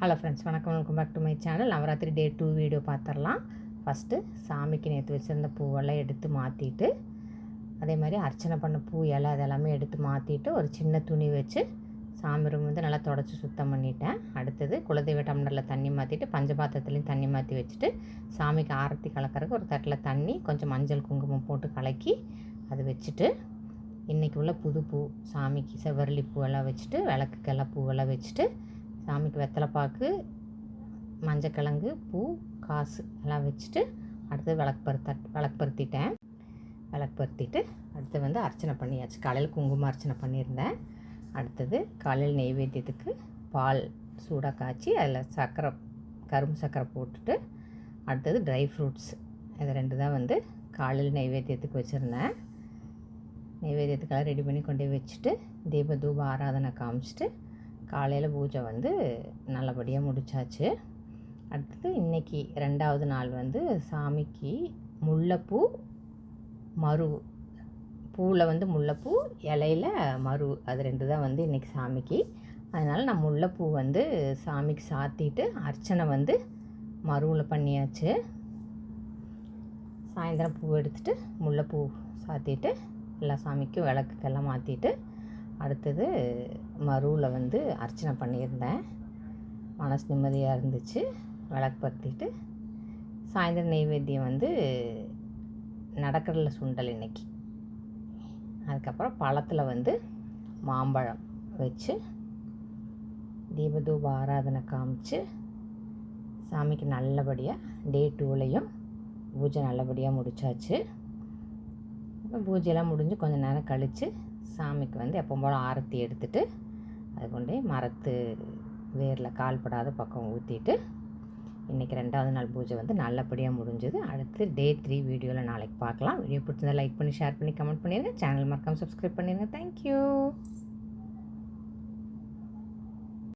Hello friends, வணக்கம். Welcome back to my channel. Navaratri day 2 video பார்த்துடலாம். First சாமிக்கு நேற்று வச்சுருந்த பூவெல்லாம் எடுத்து மாற்றிட்டு, அதே மாதிரி அர்ச்சனை பண்ண பூ இலை அதெல்லாமே எடுத்து மாற்றிட்டு, ஒரு சின்ன துணி வச்சு சாமி ரூம் வந்து நல்லா தொடச்சி சுத்தம் பண்ணிட்டேன். அடுத்தது குலதெய்வ டம்ளரில் தண்ணி மாற்றிட்டு, பஞ்சபாத்திரத்துலேயும் தண்ணி மாற்றி வச்சுட்டு, சாமிக்கு ஆரத்தி கலக்கிறதுக்கு ஒரு தட்டில் தண்ணி கொஞ்சம் மஞ்சள் குங்குமம் போட்டு கலக்கி அது வச்சுட்டு, இன்றைக்கி உள்ள புது பூ சாமிக்கு செவ்வரளி பூவெல்லாம் வச்சுட்டு, விளக்குக்கெல்லாம் பூவெல்லாம் வச்சுட்டு, சாமிக்கு வெத்தலைப்பாக்கு, மஞ்சக்கிழங்கு, பூ, காசு எல்லாம் வச்சுட்டு அடுத்தது விளக்கு பருத்திட்டு அடுத்து வந்து அர்ச்சனை பண்ணியாச்சு. காலையில் குங்குமம் அர்ச்சனை பண்ணியிருந்தேன். அடுத்தது காலையில் நெய்வேத்தியத்துக்கு பால் சூடாக காய்ச்சி அதில் கரும்பு சர்க்கரை போட்டுட்டு, அடுத்தது ட்ரை ஃப்ரூட்ஸ் இது 2 தான் வந்து காலையில் நெய்வேத்தியத்துக்கு வச்சுருந்தேன். நெய்வேத்தியத்துக்கெல்லாம் ரெடி பண்ணி கொண்டு போய் வச்சுட்டு, தீப தூப ஆராதனை காமிச்சிட்டு காலையில் பூஜை வந்து நல்லபடியாக முடித்தாச்சு. அடுத்தது இன்றைக்கி 2வது நாள் வந்து சாமிக்கு முல்லைப்பூ, மரு பூவில் வந்து முல்லைப்பூ, இலையில் மரு அது 2 தான் வந்து இன்றைக்கி சாமிக்கு. அதனால் நான் முல்லைப்பூ வந்து சாமிக்கு சாத்திட்டு அர்ச்சனை வந்து மருவில் பண்ணியாச்சு. சாயந்தரம் பூ எடுத்துகிட்டு முல்லைப்பூ சாத்திட்டு எல்லா சாமிக்கும் விளக்குக்கெல்லாம் மாற்றிட்டு, அடுத்தது மருவில் வந்து அர்ச்சனை பண்ணியிருந்தேன். மனசு நிம்மதியாக இருந்துச்சு. விளக்கு பற்றிட்டு சாயந்தரம் நெய்வேத்தியம் வந்து நடக்கடலை சுண்டல் இன்றைக்கி. அதுக்கப்புறம் பழத்தில் வந்து மாம்பழம் வச்சு தீபதூப ஆராதனை காமிச்சு சாமிக்கு நல்லபடியாக டே 2லையும் பூஜை நல்லபடியாக முடித்தாச்சு. பூஜையெல்லாம் முடிஞ்சு கொஞ்சம் நேரம் கழித்து சாமிக்கு வந்து எப்பவும் போல் ஆரத்தி எடுத்துகிட்டு அது கொண்டே மரத்து வேரில் கால்படாத பக்கம் ஊற்றிட்டு இன்றைக்கி 2வது நாள் பூஜை வந்து நல்லபடியாக முடிஞ்சுது. அடுத்து டே 3 வீடியோவில் நாளைக்கு பார்க்கலாம். வீடியோ பிடிச்சிருந்தா லைக் பண்ணி, ஷேர் பண்ணி, கமெண்ட் பண்ணிடுங்க. சேனல் மறக்காமல் சப்ஸ்கிரைப் பண்ணிடுங்க. தேங்க்யூ.